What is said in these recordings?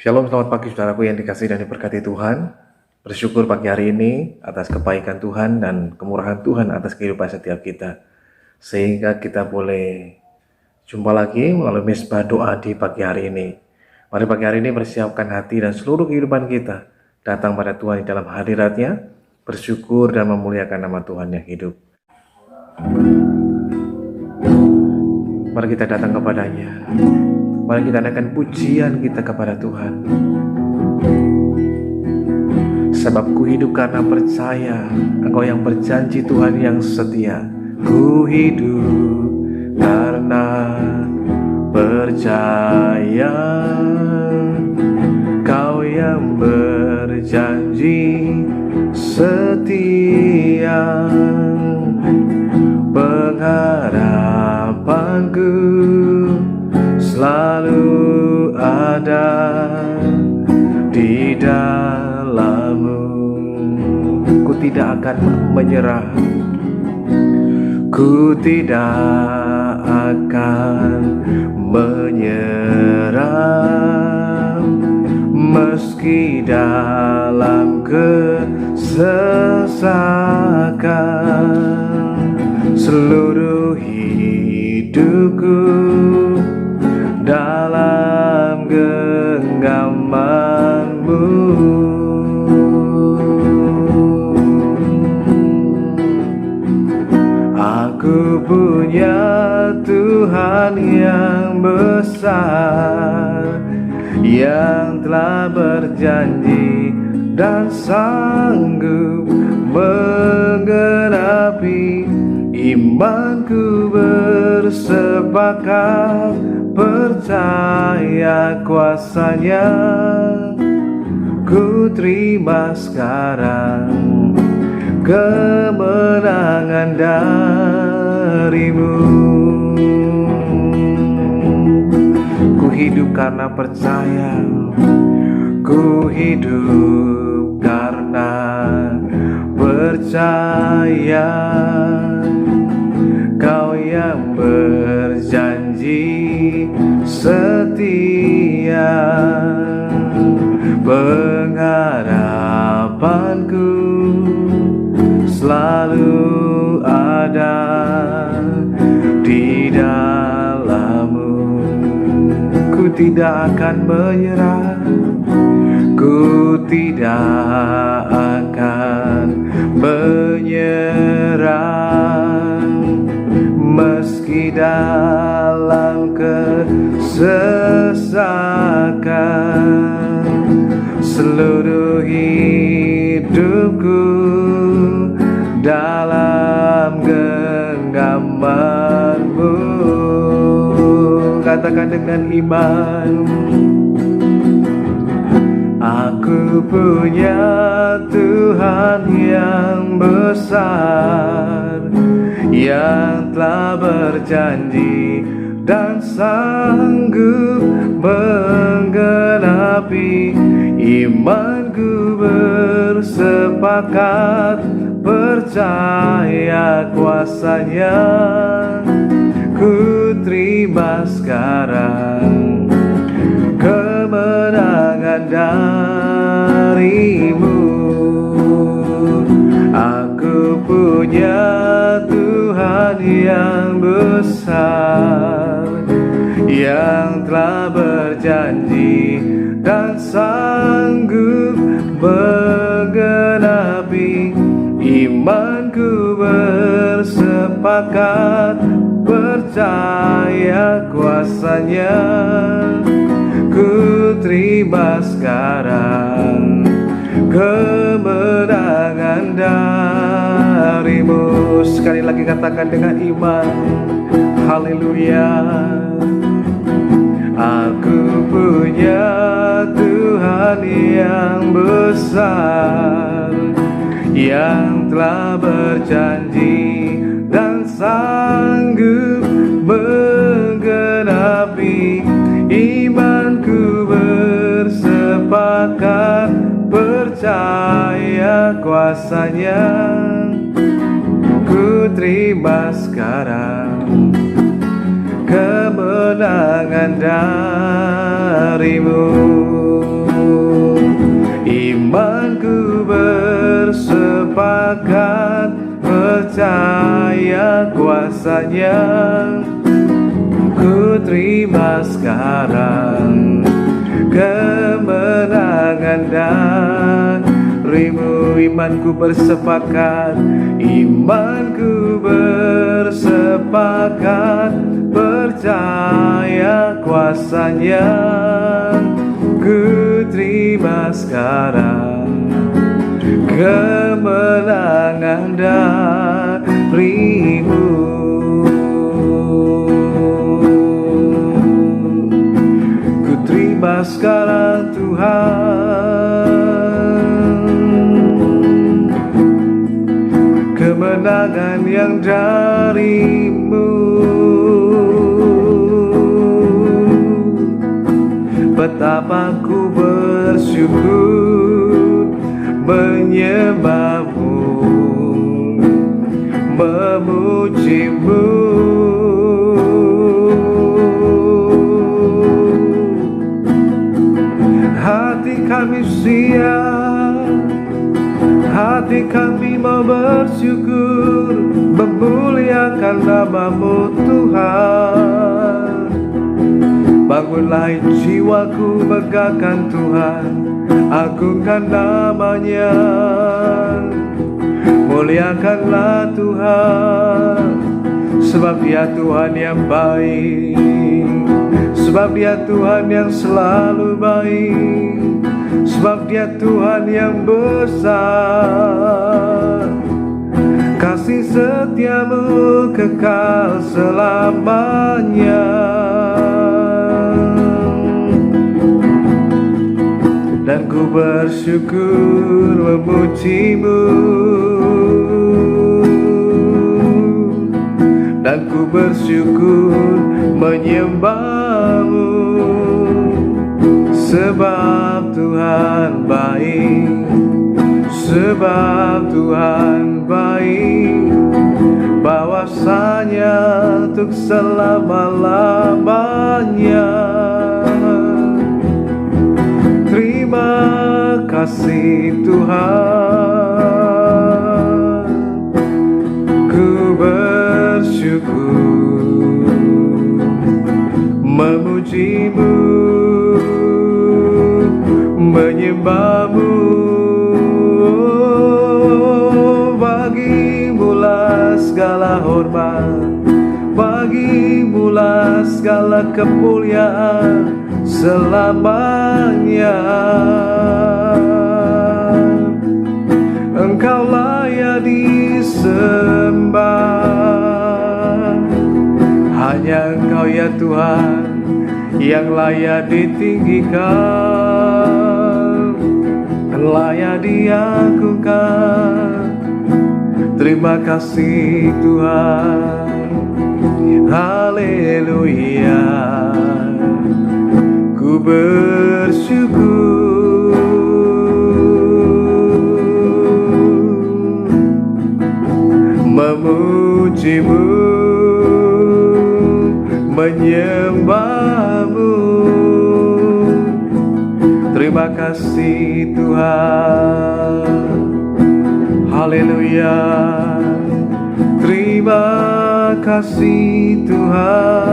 Shalom, selamat pagi saudaraku yang dikasihi dan diberkati Tuhan. Bersyukur pagi hari ini atas kebaikan Tuhan dan kemurahan Tuhan atas kehidupan setiap kita. Sehingga kita boleh jumpa lagi melalui misbah doa di pagi hari ini. Mari pagi hari ini persiapkan hati dan seluruh kehidupan kita datang pada Tuhan di dalam hadirat-Nya, bersyukur dan memuliakan nama Tuhan yang hidup. Mari kita datang kepadanya. Mari kita naikkan pujian kita kepada Tuhan. Sebab ku hidup karena percaya, Engkau yang berjanji Tuhan yang setia. Ku hidup karena percaya, Kau yang berjanji setia. Pengharapanku selalu ada di dalam-Mu. Ku tidak akan menyerah, ku tidak akan menyerah, meski dalam kesesakan. Seluruh hidupku dalam genggaman-Mu. Aku punya Tuhan yang besar, yang telah berjanji dan sanggup menggenapi. Imanku bersepakat percaya kuasa-Nya. Ku terima sekarang kemenangan dari-Mu. Ku hidup karena percaya, ku hidup karena percaya. Kau yang berjanji setia. Pengharapanku selalu ada di dalam-Mu. Ku tidak akan menyerah, ku tidak akan menyerah, meski dalam kesesakan. Seluruh hidupku dalam genggaman-Mu. Katakan dengan iman, aku punya Tuhan yang besar, yang telah berjanji dan sanggup menggenapi. Imanku bersepakat percaya kuasa-Nya. Ku terima sekarang kemenangan dari-Mu. Aku punya Tuhan yang besar, yang telah berjanji dan sanggup menggenapi. Imanku bersepakat percaya kuasa-Nya. Ku terima sekarang kemenangan dari-Mu. Sekali lagi katakan dengan iman, haleluya. Aku punya Tuhan yang besar, yang telah berjanji dan sanggup menggenapi. Imanku bersepakat percaya kuasa-Nya. Ku terima sekarang kemenangan dari-Mu. sepakat percaya kuasa-Nya. Ku terima sekarang kemenangan darimu. Imanku bersepakat, imanku bersepakat percaya kuasa-Nya. Ku terima sekarang kemenangan darimu. Ku terima sekarang Tuhan kemenangan yang dari-Mu. Betapa ku bersyukur menyembah-Mu, memuji-Mu. Hati kami siap, hati kami mau bersyukur, memuliakan nama-Mu Tuhan. Bangunlah jiwaku, megahkan Tuhan, agungkan nama-Nya. Muliakanlah Tuhan, sebab Dia Tuhan yang baik, sebab Dia Tuhan yang selalu baik, sebab Dia Tuhan yang besar. Kasih setia-Mu kekal selamanya. Dan ku bersyukur memuji-Mu, dan ku bersyukur menyembah-Mu, sebab Tuhan baik, sebab Tuhan baik, bahwasanya untuk selama-lamanya. Terima kasih Tuhan, ku bersyukur memuji-Mu, menyembah-Mu. Bagi-Mu-lah segala hormat, bagi-Mu-lah segala kemuliaan selamanya. Engkau layak disembah, hanya Engkau ya Tuhan yang layak ditinggikan, layak diagungkan. Terima kasih Tuhan, haleluya. Ku bersyukur memuji-Mu, menyembah-Mu. Terima kasih Tuhan, haleluya. Terima kasih Tuhan,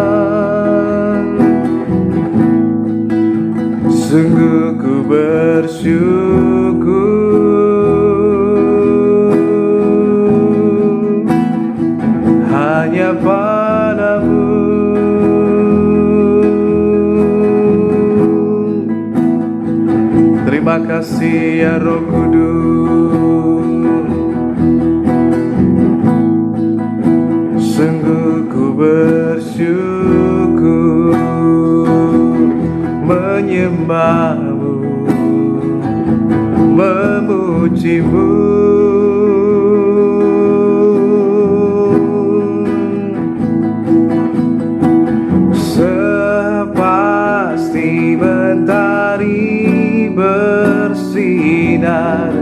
sungguh ku bersyukur hanya padamu. Terima kasih ya Roh Kudus, sungguh ku bersyukur menyembah-Mu, memuji-Mu. Sepasti mentari bersinar,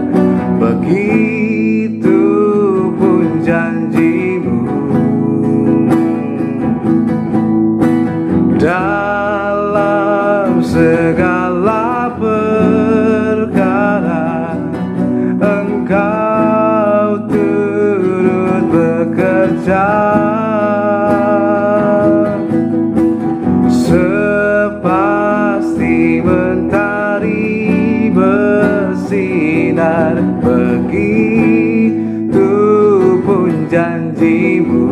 begitu pun janji-Mu. Dalam segala perkara Engkau Sepasti mentari bersinar, begitu pun janjimu.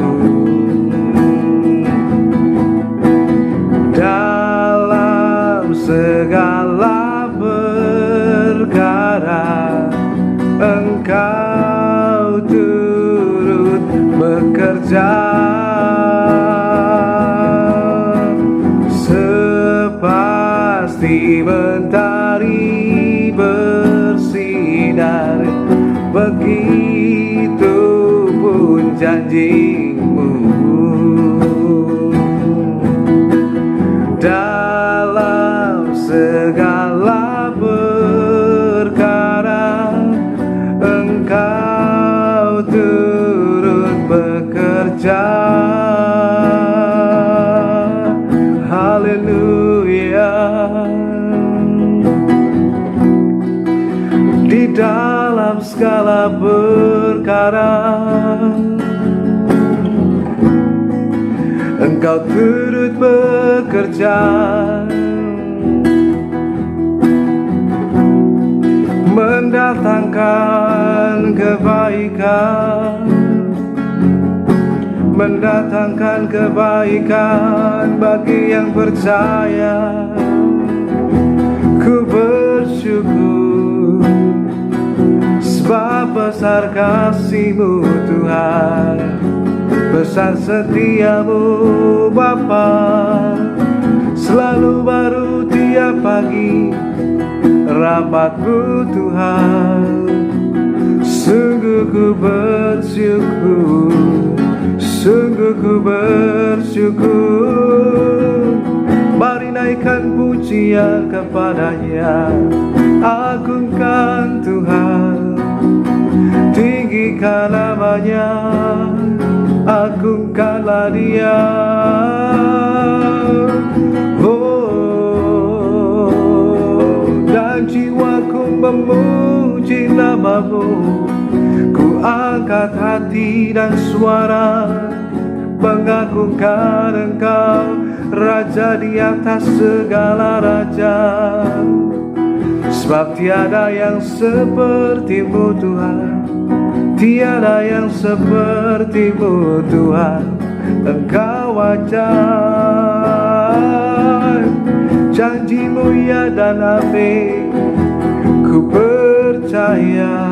Dalam segala perkara Engkau turut bekerja. Sepasti mentari bersinar, begitu pun janjimu. Dalam segala perkara Engkau turut bekerja. Haleluya. Di dalam segala perkara Engkau turut bekerja, mendatangkan kebaikan, mendatangkan kebaikan bagi yang percaya. Ku bersyukur sebab besar kasih-Mu Tuhan, besar setiamu Bapa, selalu baru tiap pagi rahmat-Mu Tuhan. Sungguh ku bersyukur, sungguh ku bersyukur. Mari naikkan pujian kepada-Nya, agungkan Tuhan, tinggikan nama-Nya, agungkanlah Dia. Oh, dan jiwaku memuji nama-Mu, ku angkat hati dan suara mengagungkan Engkau, Raja di atas segala raja. Sebab tiada yang seperti-Mu Tuhan, tiada yang seperti-Mu Tuhan. Engkau ajaib, janji-Mu ya dan amin. Ku percaya,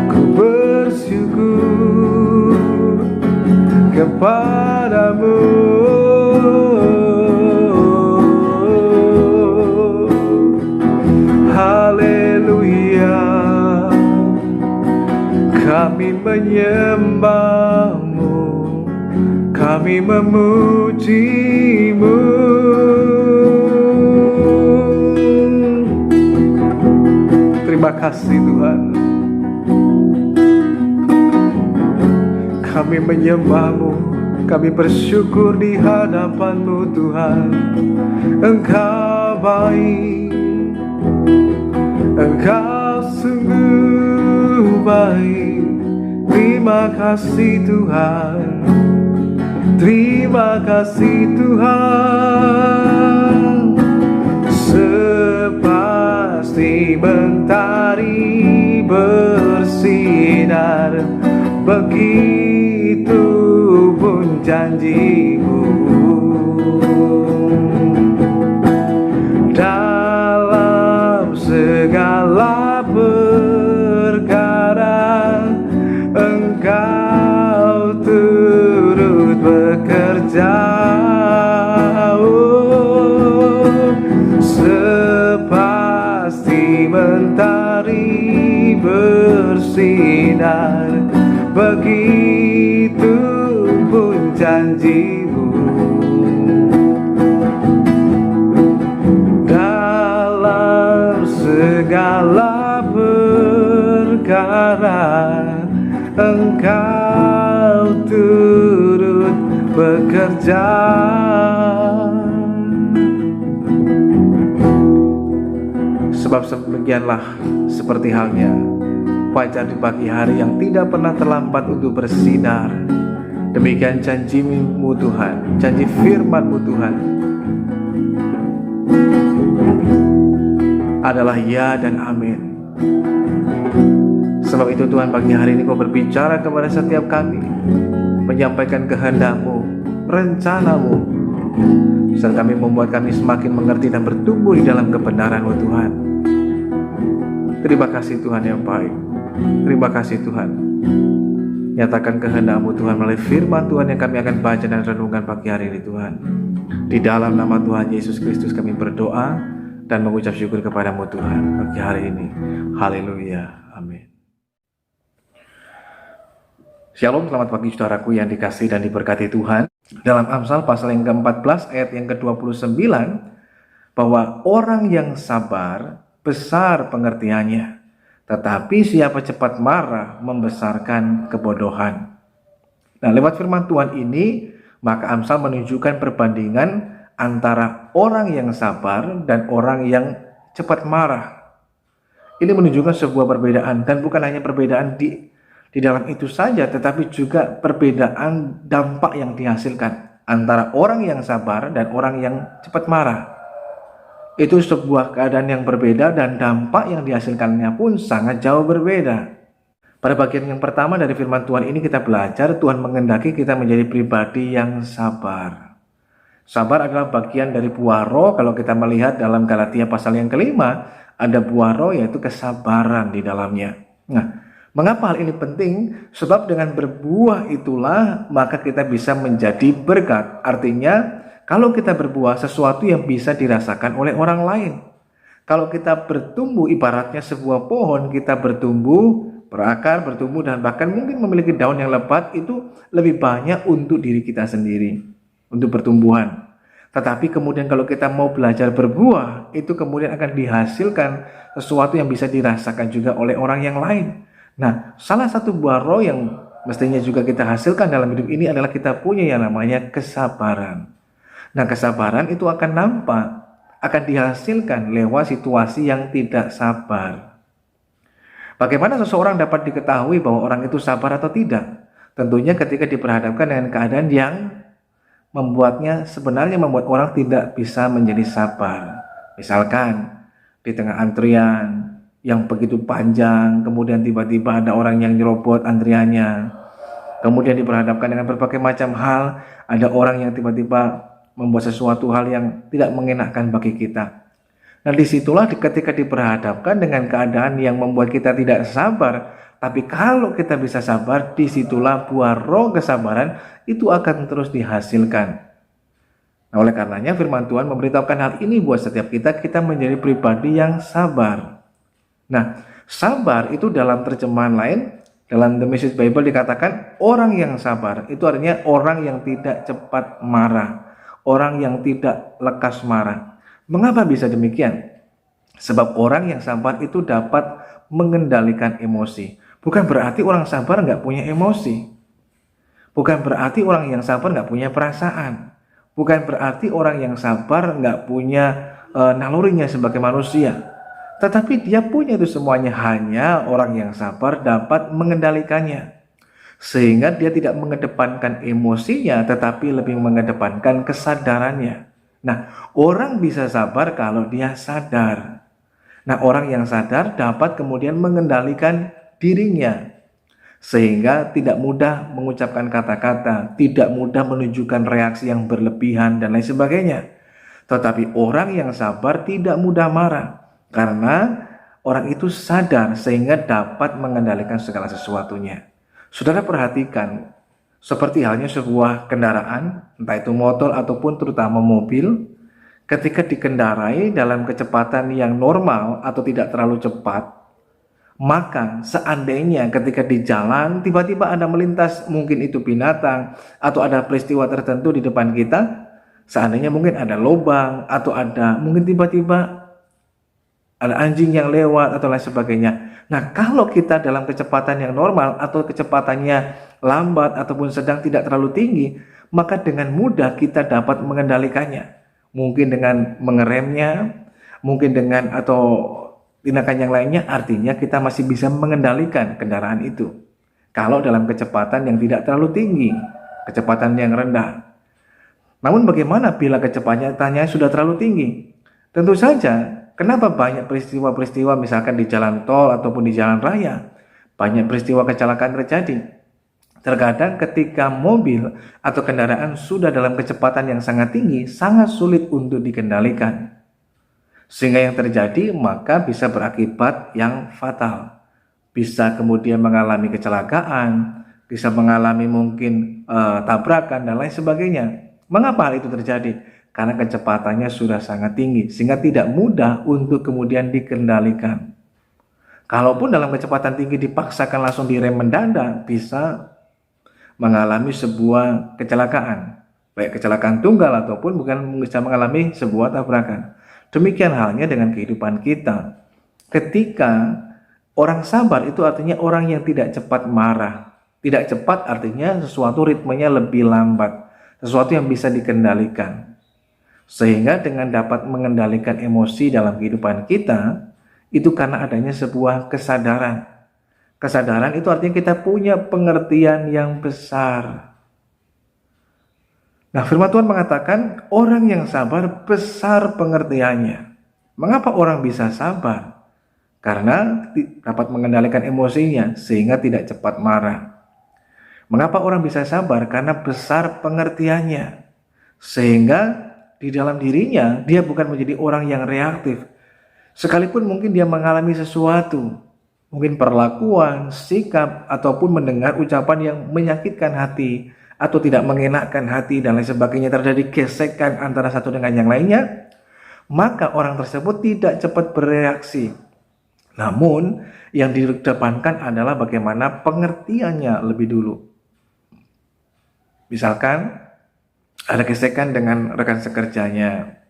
ku bersyukur kepada-Mu. Haleluya. Kami menyembah-Mu, kami memuji-Mu. Terima kasih Tuhan. Kami menyembah-Mu, kami bersyukur di hadapan-Mu Tuhan. Engkau baik, Engkau sungguh baik. Terima kasih Tuhan, terima kasih Tuhan. Sepasti mentari bersinar, begitu pun janji-Mu. Dalam segala perkara Engkau turut bekerja. Oh, sepasti mentari bersinar, begitu pun janji-Mu. Dalam segala perkara Engkau turut bekerja. Sebab demikianlah seperti halnya fajar di pagi hari yang tidak pernah terlambat untuk bersinar. Demikian janji-Mu Tuhan, janji firman-Mu Tuhan, adalah ya dan amin. Sebab itu Tuhan, pagi hari ini Kau berbicara kepada setiap kami, menyampaikan kehendak-Mu, rencana-Mu, serta kami membuat kami semakin mengerti dan bertumbuh di dalam kebenaran-Mu Tuhan. Terima kasih Tuhan yang baik. Terima kasih Tuhan. Nyatakan kehendak-Mu Tuhan melalui firman Tuhan yang kami akan baca dan renungkan pagi hari ini Tuhan. Di dalam nama Tuhan Yesus Kristus kami berdoa dan mengucap syukur kepada-Mu Tuhan pagi hari ini. Haleluya. Amin. Shalom, selamat pagi saudaraku yang dikasihi dan diberkati Tuhan. Dalam Amsal pasal yang ke-14 ayat yang ke-29, bahwa orang yang sabar besar pengertiannya, tetapi siapa cepat marah membesarkan kebodohan. Nah, lewat firman Tuhan ini, maka Amsal menunjukkan perbandingan antara orang yang sabar dan orang yang cepat marah. Ini menunjukkan sebuah perbedaan, dan bukan hanya perbedaan di dalam itu saja, tetapi juga perbedaan dampak yang dihasilkan antara orang yang sabar dan orang yang cepat marah. Itu sebuah keadaan yang berbeda dan dampak yang dihasilkannya pun sangat jauh berbeda. Pada bagian yang pertama dari firman Tuhan ini kita belajar Tuhan menghendaki kita menjadi pribadi yang sabar. Sabar adalah bagian dari buah roh. Kalau kita melihat dalam Galatia pasal yang kelima, ada buah roh yaitu kesabaran di dalamnya. Nah, mengapa hal ini penting? Sebab dengan berbuah itulah maka kita bisa menjadi berkat. Artinya kalau kita berbuah, sesuatu yang bisa dirasakan oleh orang lain. Kalau kita bertumbuh, ibaratnya sebuah pohon, kita bertumbuh, berakar, bertumbuh, dan bahkan mungkin memiliki daun yang lebat, itu lebih banyak untuk diri kita sendiri, untuk pertumbuhan. Tetapi kemudian kalau kita mau belajar berbuah, itu kemudian akan dihasilkan sesuatu yang bisa dirasakan juga oleh orang yang lain. Nah, salah satu buah roh yang mestinya juga kita hasilkan dalam hidup ini adalah kita punya yang namanya kesabaran. Nah, kesabaran itu akan nampak, akan dihasilkan lewat situasi yang tidak sabar. Bagaimana seseorang dapat diketahui bahwa orang itu sabar atau tidak? Tentunya ketika diperhadapkan dengan keadaan yang sebenarnya membuat orang tidak bisa menjadi sabar. Misalkan di tengah antrian yang begitu panjang, kemudian tiba-tiba ada orang yang nyerobot antriannya. Kemudian diperhadapkan dengan berbagai macam hal, ada orang yang tiba-tiba membuat sesuatu hal yang tidak mengenakan bagi kita. Nah, disitulah ketika diperhadapkan dengan keadaan yang membuat kita tidak sabar, tapi kalau kita bisa sabar, disitulah buah roh kesabaran itu akan terus dihasilkan. Nah, oleh karenanya firman Tuhan memberitahukan hal ini buat setiap kita menjadi pribadi yang sabar. Nah, sabar itu dalam terjemahan lain, dalam The Message Bible dikatakan orang yang sabar, itu artinya orang yang tidak cepat marah, orang yang tidak lekas marah. Mengapa bisa demikian? Sebab orang yang sabar itu dapat mengendalikan emosi. Bukan berarti orang sabar nggak punya emosi. Bukan berarti orang yang sabar nggak punya perasaan. Bukan berarti orang yang sabar nggak punya nalurinya sebagai manusia. Tetapi dia punya itu semuanya, hanya orang yang sabar dapat mengendalikannya. Sehingga dia tidak mengedepankan emosinya, tetapi lebih mengedepankan kesadarannya. Nah, orang bisa sabar kalau dia sadar. Nah, orang yang sadar dapat kemudian mengendalikan dirinya. Sehingga tidak mudah mengucapkan kata-kata, tidak mudah menunjukkan reaksi yang berlebihan dan lain sebagainya. Tetapi orang yang sabar tidak mudah marah. Karena orang itu sadar sehingga dapat mengendalikan segala sesuatunya. Saudara perhatikan, seperti halnya sebuah kendaraan, entah itu motor ataupun terutama mobil, ketika dikendarai dalam kecepatan yang normal atau tidak terlalu cepat, maka seandainya ketika di jalan tiba-tiba ada melintas, mungkin itu binatang atau ada peristiwa tertentu di depan kita, seandainya mungkin ada lubang atau ada mungkin tiba-tiba ada anjing yang lewat atau lain sebagainya. Nah, kalau kita dalam kecepatan yang normal atau kecepatannya lambat ataupun sedang tidak terlalu tinggi, maka dengan mudah kita dapat mengendalikannya. Mungkin dengan mengeremnya, mungkin dengan atau tindakan yang lainnya, artinya kita masih bisa mengendalikan kendaraan itu. Kalau dalam kecepatan yang tidak terlalu tinggi, kecepatan yang rendah. Namun bagaimana bila kecepatannya sudah terlalu tinggi? Tentu saja Kenapa banyak peristiwa-peristiwa misalkan di jalan tol ataupun di jalan raya, banyak peristiwa kecelakaan terjadi? Terkadang ketika mobil atau kendaraan sudah dalam kecepatan yang sangat tinggi, sangat sulit untuk dikendalikan. Sehingga yang terjadi maka bisa berakibat yang fatal. Bisa kemudian mengalami kecelakaan, bisa mengalami mungkin tabrakan dan lain sebagainya. Mengapa hal itu terjadi? Karena kecepatannya sudah sangat tinggi, sehingga tidak mudah untuk kemudian dikendalikan. Kalaupun dalam kecepatan tinggi dipaksakan langsung direm mendadak, bisa mengalami sebuah kecelakaan, baik kecelakaan tunggal ataupun bukan bisa mengalami sebuah tabrakan. Demikian halnya dengan kehidupan kita. Ketika orang sabar itu artinya orang yang tidak cepat marah. Tidak cepat artinya sesuatu ritmenya lebih lambat, sesuatu yang bisa dikendalikan. Sehingga dengan dapat mengendalikan emosi dalam kehidupan kita, itu karena adanya sebuah kesadaran. Kesadaran itu artinya kita punya pengertian yang besar. Nah, firman Tuhan mengatakan orang yang sabar besar pengertiannya. Mengapa orang bisa sabar? Karena dapat mengendalikan emosinya sehingga tidak cepat marah. Mengapa orang bisa sabar? Karena besar pengertiannya. Sehingga di dalam dirinya dia bukan menjadi orang yang reaktif. Sekalipun mungkin dia mengalami sesuatu, mungkin perlakuan, sikap, ataupun mendengar ucapan yang menyakitkan hati atau tidak mengenakkan hati dan lain sebagainya, terjadi gesekan antara satu dengan yang lainnya, maka orang tersebut tidak cepat bereaksi. Namun yang dikedepankan adalah bagaimana pengertiannya lebih dulu. Misalkan ada gesekan dengan rekan sekerjanya,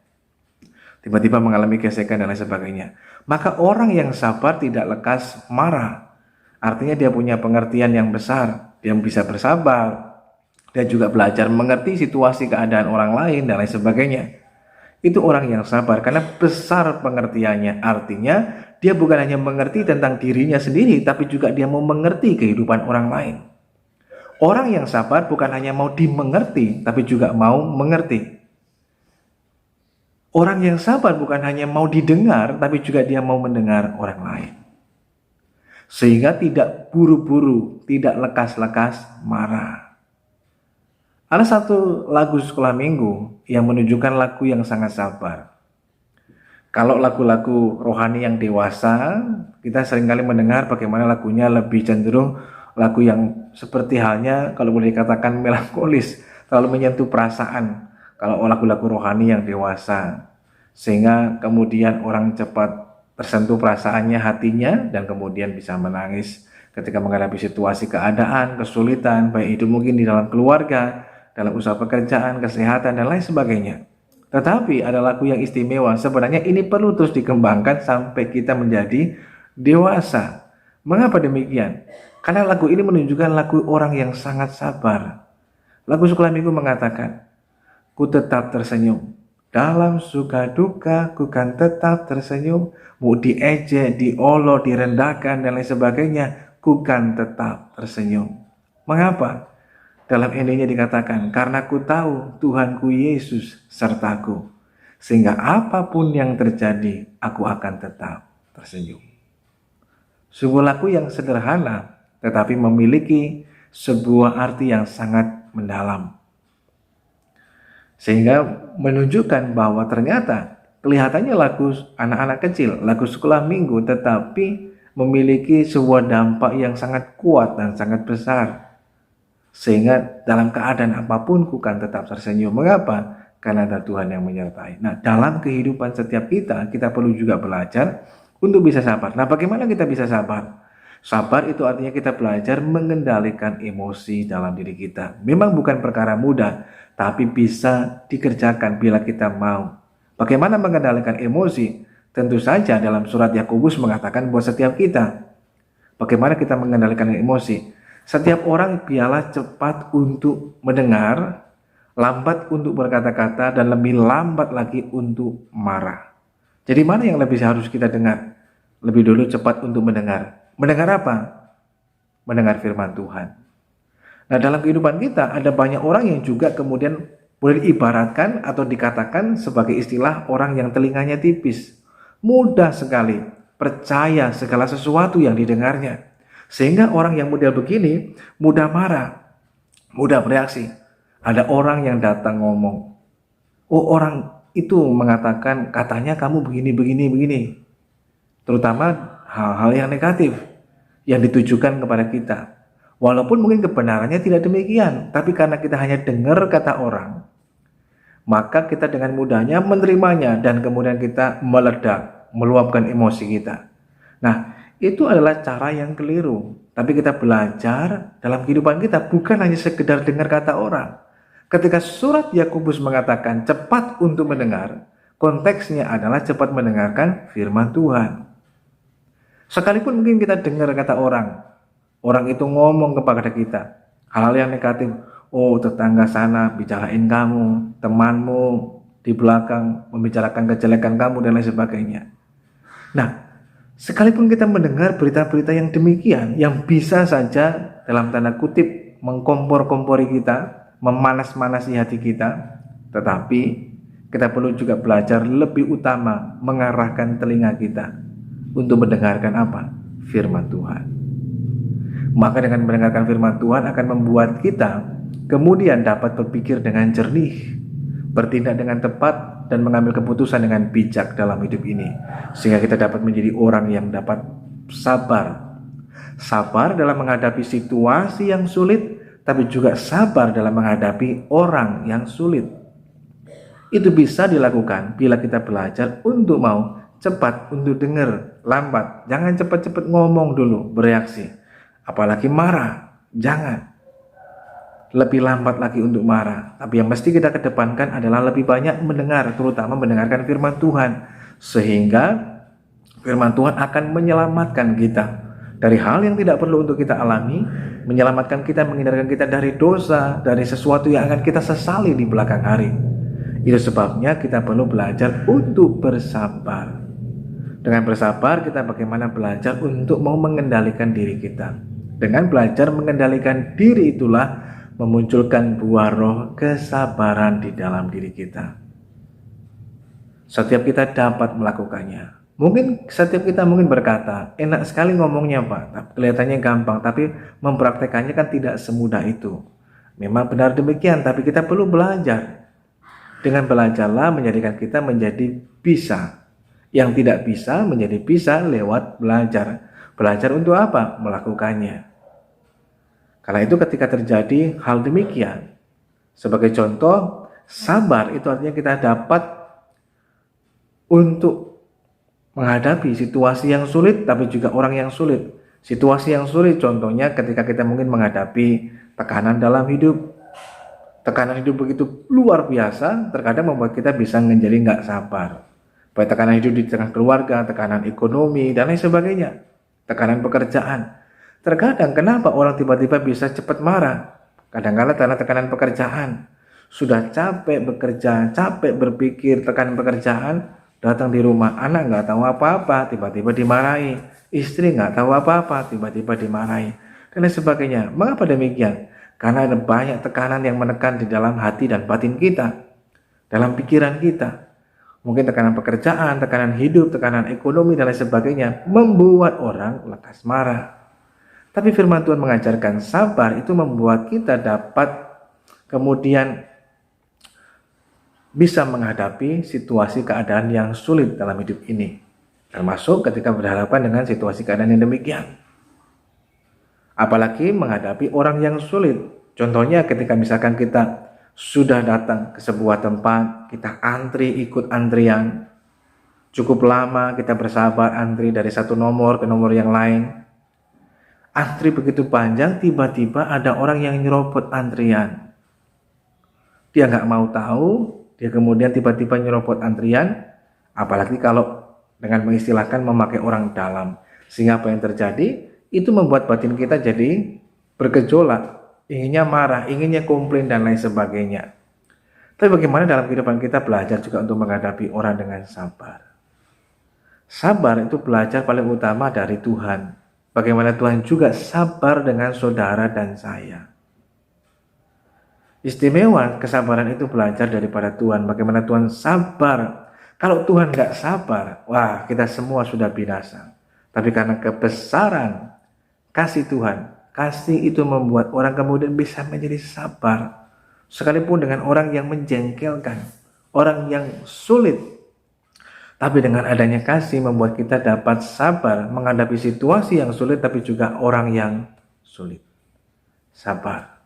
tiba-tiba mengalami gesekan dan lain sebagainya, maka orang yang sabar tidak lekas marah. Artinya dia punya pengertian yang besar, dia bisa bersabar, dia juga belajar mengerti situasi keadaan orang lain dan lain sebagainya. Itu orang yang sabar karena besar pengertiannya. Artinya dia bukan hanya mengerti tentang dirinya sendiri, tapi juga dia mau mengerti kehidupan orang lain. Orang yang sabar bukan hanya mau dimengerti, tapi juga mau mengerti. Orang yang sabar bukan hanya mau didengar, tapi juga dia mau mendengar orang lain. Sehingga tidak buru-buru, tidak lekas-lekas marah. Ada satu lagu sekolah minggu yang menunjukkan lagu yang sangat sabar. Kalau lagu-lagu rohani yang dewasa, kita seringkali mendengar bagaimana lagunya lebih cenderung lagu yang seperti halnya kalau boleh dikatakan melankolis, terlalu menyentuh perasaan. Kalau lagu-lagu rohani yang dewasa, sehingga kemudian orang cepat tersentuh perasaannya, hatinya, dan kemudian bisa menangis ketika menghadapi situasi keadaan, kesulitan, baik itu mungkin di dalam keluarga, dalam usaha pekerjaan, kesehatan, dan lain sebagainya. Tetapi ada lagu yang istimewa, sebenarnya ini perlu terus dikembangkan sampai kita menjadi dewasa. Mengapa demikian? Karena lagu ini menunjukkan lagu orang yang sangat sabar. Lagu sekolah minggu mengatakan, ku tetap tersenyum. Dalam suka duka, ku kan tetap tersenyum. Mau diejek, diolok, direndahkan, dan lain sebagainya, ku kan tetap tersenyum. Mengapa? Dalam endingnya dikatakan, karena ku tahu Tuhanku Yesus sertaku. Sehingga apapun yang terjadi, aku akan tetap tersenyum. Sungguh lagu yang sederhana, tetapi memiliki sebuah arti yang sangat mendalam. Sehingga menunjukkan bahwa ternyata kelihatannya lagu anak-anak kecil, lagu sekolah minggu, tetapi memiliki sebuah dampak yang sangat kuat dan sangat besar. Sehingga dalam keadaan apapun ku kan tetap tersenyum. Mengapa? Karena ada Tuhan yang menyertai. Nah, dalam kehidupan setiap kita perlu juga belajar untuk bisa sabar. Nah, bagaimana kita bisa sabar? Sabar itu artinya kita belajar mengendalikan emosi dalam diri kita. Memang bukan perkara mudah, tapi bisa dikerjakan bila kita mau. Bagaimana mengendalikan emosi? Tentu saja dalam surat Yakobus mengatakan bahwa setiap kita, bagaimana kita mengendalikan emosi? Setiap orang biarlah cepat untuk mendengar, lambat untuk berkata-kata, dan lebih lambat lagi untuk marah. Jadi mana yang lebih harus kita dengar? Lebih dulu cepat untuk mendengar. Mendengar apa? Mendengar firman Tuhan. Nah, dalam kehidupan kita ada banyak orang yang juga kemudian boleh diibaratkan atau dikatakan sebagai istilah orang yang telinganya tipis. mudah sekali percaya segala sesuatu yang didengarnya. Sehingga orang yang model begini mudah marah, mudah bereaksi. Ada orang yang datang ngomong, oh orang itu mengatakan katanya kamu begini. Terutama hal-hal yang negatif yang ditujukan kepada kita. Walaupun mungkin kebenarannya tidak demikian, tapi karena kita hanya dengar kata orang, maka kita dengan mudahnya menerimanya dan kemudian kita meledak, meluapkan emosi kita. Nah, itu adalah cara yang keliru. Tapi kita belajar dalam kehidupan kita bukan hanya sekedar dengar kata orang. Ketika surat Yakobus mengatakan cepat untuk mendengar, konteksnya adalah cepat mendengarkan firman Tuhan. Sekalipun mungkin kita dengar kata orang itu ngomong kepada kita hal-hal yang negatif. Oh, tetangga sana bicarain kamu, temanmu di belakang membicarakan kejelekan kamu dan lain sebagainya. Nah, sekalipun kita mendengar berita-berita yang demikian, yang bisa saja dalam tanda kutip mengkompor-kompori kita, memanas-manasi hati kita, tetapi kita perlu juga belajar lebih utama mengarahkan telinga kita untuk mendengarkan apa? Firman Tuhan. Maka dengan mendengarkan firman Tuhan akan membuat kita kemudian dapat berpikir dengan jernih, bertindak dengan tepat, dan mengambil keputusan dengan bijak dalam hidup ini. Sehingga kita dapat menjadi orang yang dapat sabar. Sabar dalam menghadapi situasi yang sulit, tapi juga sabar dalam menghadapi orang yang sulit. Itu bisa dilakukan bila kita belajar untuk mau cepat untuk dengar, lambat. Jangan cepat-cepat ngomong dulu, bereaksi. Apalagi marah, jangan. Lebih lambat lagi untuk marah. Tapi yang mesti kita kedepankan adalah lebih banyak mendengar, terutama mendengarkan firman Tuhan. Sehingga firman Tuhan akan menyelamatkan kita dari hal yang tidak perlu untuk kita alami, menyelamatkan kita, menghindarkan kita dari dosa, dari sesuatu yang akan kita sesali di belakang hari. Itu sebabnya kita perlu belajar untuk bersabar. Dengan bersabar kita bagaimana belajar untuk mau mengendalikan diri kita. Dengan belajar mengendalikan diri itulah memunculkan buah roh kesabaran di dalam diri kita. Setiap kita dapat melakukannya. Mungkin setiap kita mungkin berkata, enak sekali ngomongnya Pak, kelihatannya gampang, tapi mempraktekannya kan tidak semudah itu. Memang benar demikian, tapi kita perlu belajar. Dengan belajarlah menjadikan kita menjadi bisa. Yang tidak bisa menjadi bisa lewat belajar. Belajar untuk apa? Melakukannya. Karena itu ketika terjadi hal demikian, sebagai contoh, sabar itu artinya kita dapat untuk menghadapi situasi yang sulit, tapi juga orang yang sulit. Situasi yang sulit contohnya ketika kita mungkin menghadapi tekanan dalam hidup. Tekanan hidup begitu luar biasa, terkadang membuat kita bisa menjadi nggak sabar. Baik tekanan hidup di tengah keluarga, tekanan ekonomi, dan lain sebagainya. Tekanan pekerjaan. Terkadang kenapa orang tiba-tiba bisa cepat marah? Kadang-kadang karena tekanan pekerjaan. Sudah capek bekerja, capek berpikir, tekanan pekerjaan, datang di rumah, anak nggak tahu apa-apa, tiba-tiba dimarahi. Istri nggak tahu apa-apa, tiba-tiba dimarahi. Dan lain sebagainya. Mengapa demikian? Karena ada banyak tekanan yang menekan di dalam hati dan batin kita. Dalam pikiran kita. Mungkin tekanan pekerjaan, tekanan hidup, tekanan ekonomi, dan lain sebagainya. Membuat orang lekas marah. Tapi firman Tuhan mengajarkan sabar itu membuat kita dapat kemudian bisa menghadapi situasi keadaan yang sulit dalam hidup ini. Termasuk ketika berhadapan dengan situasi keadaan yang demikian. Apalagi menghadapi orang yang sulit. Contohnya ketika misalkan kita sudah datang ke sebuah tempat, kita antri ikut antrian. Cukup lama kita bersabar antri dari satu nomor ke nomor yang lain. Antri begitu panjang, tiba-tiba ada orang yang nyerobot antrian. Dia nggak mau tahu, dia kemudian tiba-tiba nyerobot antrian, apalagi kalau dengan mengistilahkan memakai orang dalam. Sehingga apa yang terjadi, itu membuat batin kita jadi bergejolak, inginnya marah, inginnya komplain, dan lain sebagainya. Tapi bagaimana dalam kehidupan kita belajar juga untuk menghadapi orang dengan sabar. Sabar itu belajar paling utama dari Tuhan. Bagaimana Tuhan juga sabar dengan saudara dan saya. Istimewa kesabaran itu belajar daripada Tuhan. Bagaimana Tuhan sabar Kalau Tuhan nggak sabar, wah kita semua sudah binasa. Tapi karena kebesaran kasih Tuhan, kasih itu membuat orang kemudian bisa menjadi sabar. Sekalipun dengan orang yang menjengkelkan, orang yang sulit. Tapi dengan adanya kasih membuat kita dapat sabar menghadapi situasi yang sulit, tapi juga orang yang sulit. Sabar.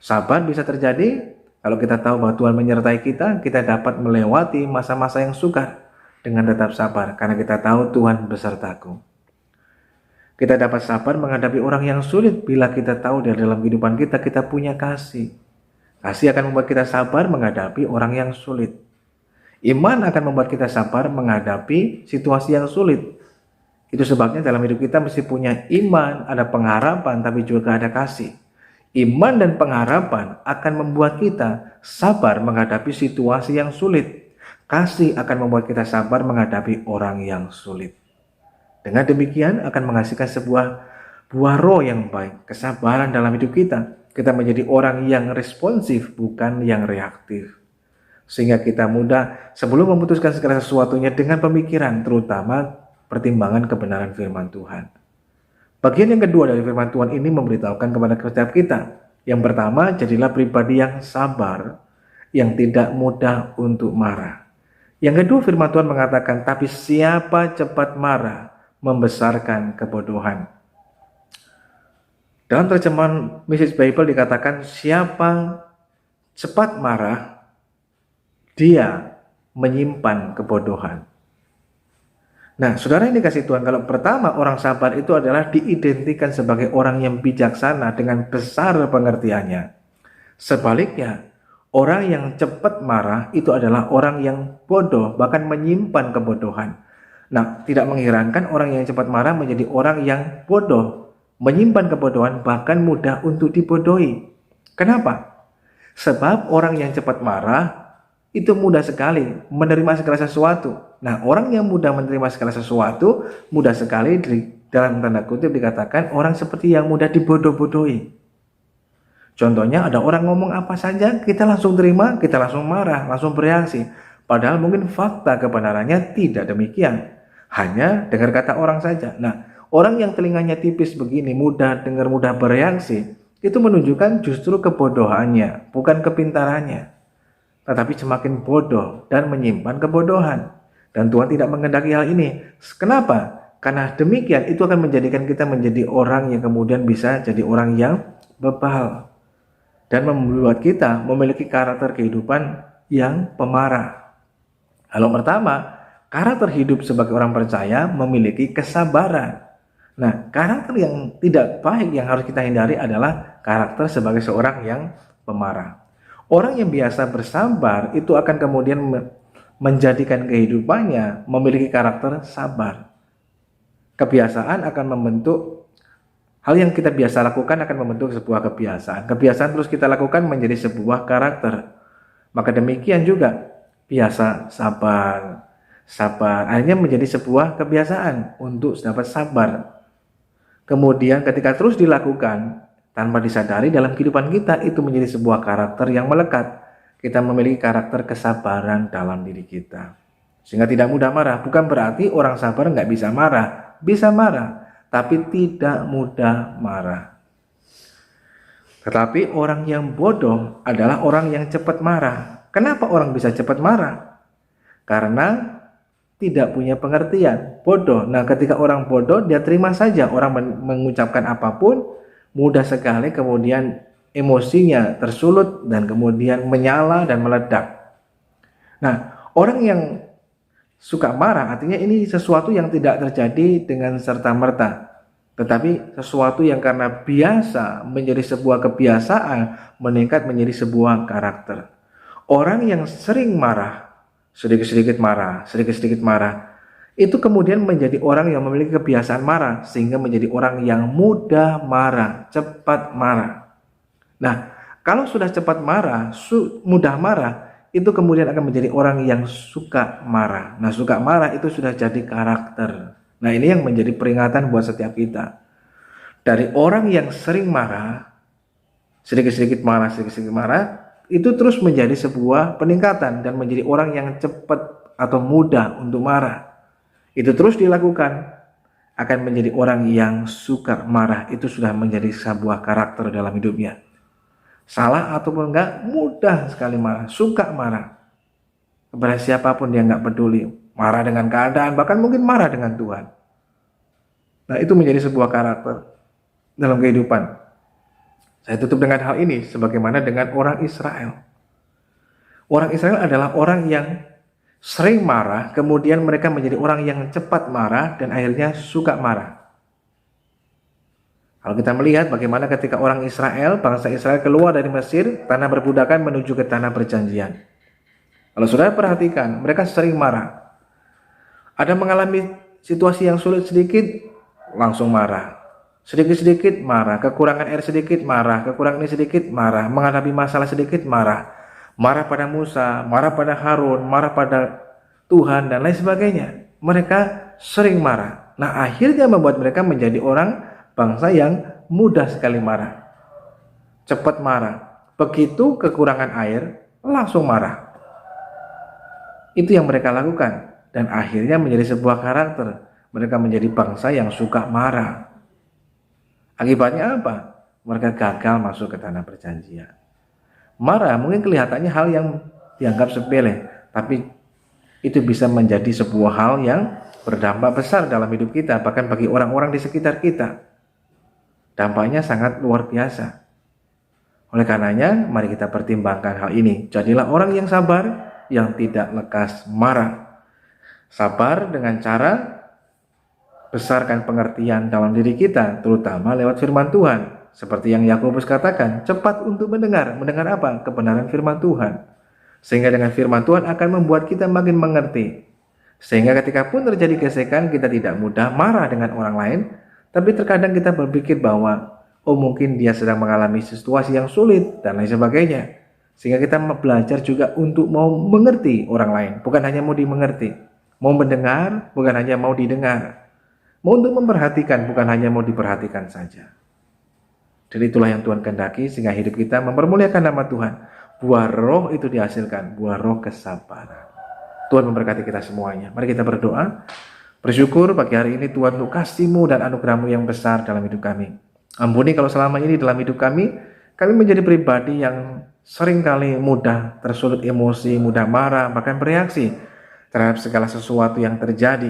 Sabar bisa terjadi kalau kita tahu bahwa Tuhan menyertai kita, kita dapat melewati masa-masa yang sukar dengan tetap sabar. Karena kita tahu Tuhan besertaku. Kita dapat sabar menghadapi orang yang sulit bila kita tahu di dalam kehidupan kita, kita punya kasih. Kasih akan membuat kita sabar menghadapi orang yang sulit. Iman akan membuat kita sabar menghadapi situasi yang sulit. Itu sebabnya dalam hidup kita mesti punya iman, ada pengharapan, tapi juga ada kasih. Iman dan pengharapan akan membuat kita sabar menghadapi situasi yang sulit. Kasih akan membuat kita sabar menghadapi orang yang sulit. Dengan demikian akan menghasilkan sebuah buah roh yang baik, kesabaran dalam hidup kita. Kita menjadi orang yang responsif, bukan yang reaktif. Sehingga kita mudah sebelum memutuskan segala sesuatunya dengan pemikiran, terutama pertimbangan kebenaran firman Tuhan. Bagian yang kedua dari firman Tuhan ini memberitahukan kepada setiap kita. Yang pertama, jadilah pribadi yang sabar, yang tidak mudah untuk marah. Yang kedua, firman Tuhan mengatakan, tapi siapa cepat marah, membesarkan kebodohan. Dalam terjemahan Message Bible dikatakan, siapa cepat marah, dia menyimpan kebodohan. Nah, saudara yang dikasih Tuhan, kalau pertama orang sabar itu adalah diidentikan sebagai orang yang bijaksana dengan besar pengertiannya. Sebaliknya, orang yang cepat marah itu adalah orang yang bodoh, bahkan menyimpan kebodohan. Nah, tidak mengherankan orang yang cepat marah menjadi orang yang bodoh, menyimpan kebodohan, bahkan mudah untuk dibodohi. Kenapa? Sebab orang yang cepat marah itu mudah sekali menerima segala sesuatu. Nah, orang yang mudah menerima segala sesuatu, mudah sekali dalam tanda kutip dikatakan orang seperti yang mudah dibodoh-bodohi. Contohnya ada orang ngomong apa saja, kita langsung terima, kita langsung marah, langsung bereaksi. Padahal mungkin fakta kebenarannya tidak demikian. Hanya dengar kata orang saja. Nah, orang yang telinganya tipis begini, mudah dengar, mudah bereaksi, itu menunjukkan justru kebodohannya, bukan kepintarannya. Tetapi semakin bodoh dan menyimpan kebodohan. Dan Tuhan tidak menghendaki hal ini. Kenapa? Karena demikian itu akan menjadikan kita menjadi orang yang kemudian bisa jadi orang yang bebal. Dan membuat kita memiliki karakter kehidupan yang pemarah. Hal pertama, karakter hidup sebagai orang percaya memiliki kesabaran. Nah, karakter yang tidak baik yang harus kita hindari adalah karakter sebagai seorang yang pemarah. Orang yang biasa bersabar itu akan kemudian menjadikan kehidupannya memiliki karakter sabar. Kebiasaan akan membentuk, hal yang kita biasa lakukan akan membentuk sebuah kebiasaan. Kebiasaan terus kita lakukan menjadi sebuah karakter. Maka demikian juga biasa sabar. Sabar akhirnya menjadi sebuah kebiasaan untuk dapat sabar. Kemudian ketika terus dilakukan, tanpa disadari dalam kehidupan kita itu menjadi sebuah karakter yang melekat. Kita memiliki karakter kesabaran dalam diri kita. Sehingga tidak mudah marah. Bukan berarti orang sabar nggak bisa marah. Bisa marah, tapi tidak mudah marah. Tetapi orang yang bodoh adalah orang yang cepat marah. Kenapa orang bisa cepat marah? Karena tidak punya pengertian. Bodoh. Nah, ketika orang bodoh, dia terima saja orang mengucapkan apapun. Mudah sekali kemudian emosinya tersulut dan kemudian menyala dan meledak. Nah, orang yang suka marah artinya ini sesuatu yang tidak terjadi dengan serta-merta. Tetapi sesuatu yang karena biasa menjadi sebuah kebiasaan meningkat menjadi sebuah karakter. Orang yang sering marah, sedikit-sedikit marah, itu kemudian menjadi orang yang memiliki kebiasaan marah, sehingga menjadi orang yang mudah marah, cepat marah. Nah, kalau sudah cepat marah, mudah marah, itu kemudian akan menjadi orang yang suka marah. Nah, suka marah itu sudah jadi karakter. Nah, ini yang menjadi peringatan buat setiap kita. Dari orang yang sering marah, sedikit-sedikit marah, itu terus menjadi sebuah peningkatan dan menjadi orang yang cepat atau mudah untuk marah, itu terus dilakukan, akan menjadi orang yang suka marah. Itu sudah menjadi sebuah karakter dalam hidupnya. Salah ataupun enggak, mudah sekali marah, suka marah. Kepada siapapun dia enggak peduli, marah dengan keadaan, bahkan mungkin marah dengan Tuhan. Nah, itu menjadi sebuah karakter dalam kehidupan. Saya tutup dengan hal ini, sebagaimana dengan orang Israel. Orang Israel adalah orang yang sering marah, kemudian mereka menjadi orang yang cepat marah dan akhirnya suka marah. Kalau kita melihat bagaimana ketika orang Israel, bangsa Israel keluar dari Mesir, tanah perbudakan menuju ke tanah perjanjian. Kalau saudara perhatikan, mereka sering marah. Ada mengalami situasi yang sulit sedikit, langsung marah. Sedikit-sedikit marah, kekurangan air sedikit marah, kekurangan ini sedikit marah, menghadapi masalah sedikit marah. Marah pada Musa, marah pada Harun, marah pada Tuhan, dan lain sebagainya. Mereka sering marah. Nah, akhirnya membuat mereka menjadi orang bangsa yang mudah sekali marah, cepat marah. Begitu kekurangan air, langsung marah. Itu yang mereka lakukan, dan akhirnya menjadi sebuah karakter. Mereka menjadi bangsa yang suka marah. Akibatnya apa? Mereka gagal masuk ke tanah perjanjian. Marah mungkin kelihatannya hal yang dianggap sepele, tapi itu bisa menjadi sebuah hal yang berdampak besar dalam hidup kita, bahkan bagi orang-orang di sekitar kita. Dampaknya sangat luar biasa. Oleh karenanya, mari kita pertimbangkan hal ini. Jadilah orang yang sabar, yang tidak lekas marah. Sabar dengan cara besarkan pengertian dalam diri kita, terutama lewat firman Tuhan. Seperti yang Yakobus katakan, cepat untuk mendengar. Mendengar apa? Kebenaran firman Tuhan. Sehingga dengan firman Tuhan akan membuat kita makin mengerti. Sehingga ketika pun terjadi gesekan, kita tidak mudah marah dengan orang lain. Tapi terkadang kita berpikir bahwa, oh mungkin dia sedang mengalami situasi yang sulit, dan lain sebagainya. Sehingga kita belajar juga untuk mau mengerti orang lain. Bukan hanya mau dimengerti. Mau mendengar, bukan hanya mau didengar. Mau untuk memperhatikan, bukan hanya mau diperhatikan saja. Dan itulah yang Tuhan kehendaki, sehingga hidup kita mempermuliakan nama Tuhan. Buah roh itu dihasilkan, buah roh kesabaran. Tuhan memberkati kita semuanya. Mari kita berdoa. Bersyukur pagi hari ini Tuhan untuk kasih-Mu dan anugerah-Mu yang besar dalam hidup kami. Ampuni kalau selama ini dalam hidup kami menjadi pribadi yang seringkali mudah tersulut emosi, mudah marah, bahkan bereaksi terhadap segala sesuatu yang terjadi.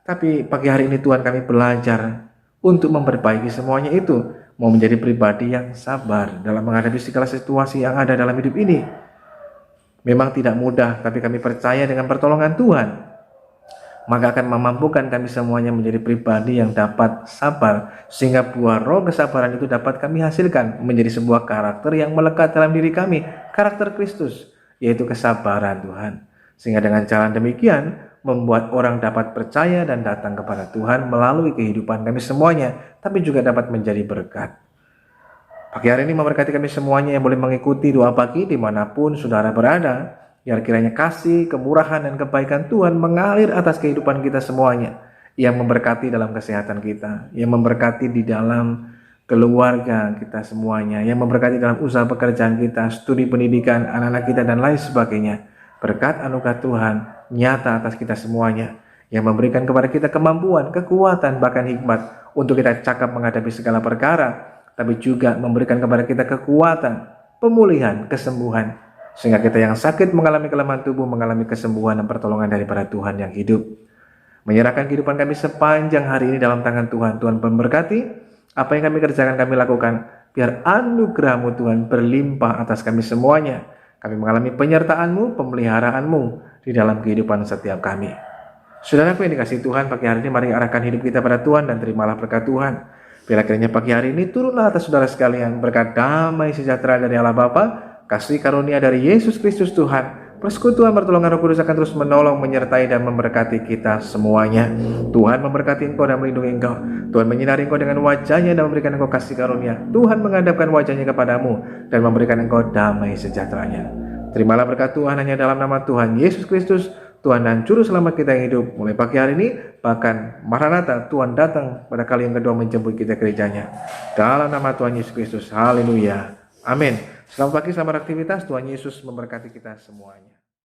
Tapi pagi hari ini Tuhan, kami belajar untuk memperbaiki semuanya itu, mau menjadi pribadi yang sabar dalam menghadapi segala situasi yang ada dalam hidup ini. Memang tidak mudah, tapi kami percaya dengan pertolongan Tuhan, maka akan memampukan kami semuanya menjadi pribadi yang dapat sabar, sehingga buah roh kesabaran itu dapat kami hasilkan menjadi sebuah karakter yang melekat dalam diri kami, karakter Kristus, yaitu kesabaran Tuhan. Sehingga dengan cara demikian membuat orang dapat percaya dan datang kepada Tuhan melalui kehidupan kami semuanya, tapi juga dapat menjadi berkat. Pagi hari ini memberkati kami semuanya yang boleh mengikuti doa pagi dimanapun saudara berada. Biar kiranya kasih, kemurahan, dan kebaikan Tuhan mengalir atas kehidupan kita semuanya. Yang memberkati dalam kesehatan kita, yang memberkati di dalam keluarga kita semuanya, yang memberkati dalam usaha pekerjaan kita, studi pendidikan anak-anak kita, dan lain sebagainya. Berkat anugerah Tuhan nyata atas kita semuanya, yang memberikan kepada kita kemampuan, kekuatan, bahkan hikmat untuk kita cakap menghadapi segala perkara, tapi juga memberikan kepada kita kekuatan, pemulihan, kesembuhan, sehingga kita yang sakit mengalami kelemahan tubuh, mengalami kesembuhan dan pertolongan daripada Tuhan yang hidup. Menyerahkan kehidupan kami sepanjang hari ini dalam tangan Tuhan. Tuhan memberkati apa yang kami kerjakan, kami lakukan, biar anugerah-Mu Tuhan berlimpah atas kami semuanya. Kami mengalami penyertaan-Mu, pemeliharaanmu di dalam kehidupan setiap kami. Saudaraku yang dikasihi Tuhan, pagi hari ini mari arahkan hidup kita pada Tuhan dan terimalah berkat Tuhan. Bila kiranya pagi hari ini turunlah atas saudara sekalian berkat damai sejahtera dari Allah Bapa, kasih karunia dari Yesus Kristus Tuhan, persekutuan pertolongan Roh Kudus akan terus menolong, menyertai, dan memberkati kita semuanya. Tuhan memberkati engkau dan melindungi engkau. Tuhan menyinari engkau dengan wajahnya dan memberikan engkau kasih karunia. Tuhan menghadapkan wajahnya kepadamu dan memberikan engkau damai sejahteranya. Terimalah berkat Tuhan hanya dalam nama Tuhan Yesus Kristus, Tuhan dan Juru Selamat kita yang hidup. Mulai pagi hari ini, bahkan Maranatha, Tuhan datang pada kali yang kedua menjemput kita ke gerejanya. Dalam nama Tuhan Yesus Kristus, haleluya, amin. Selamat pagi, selamat aktivitas. Tuhan Yesus memberkati kita semuanya.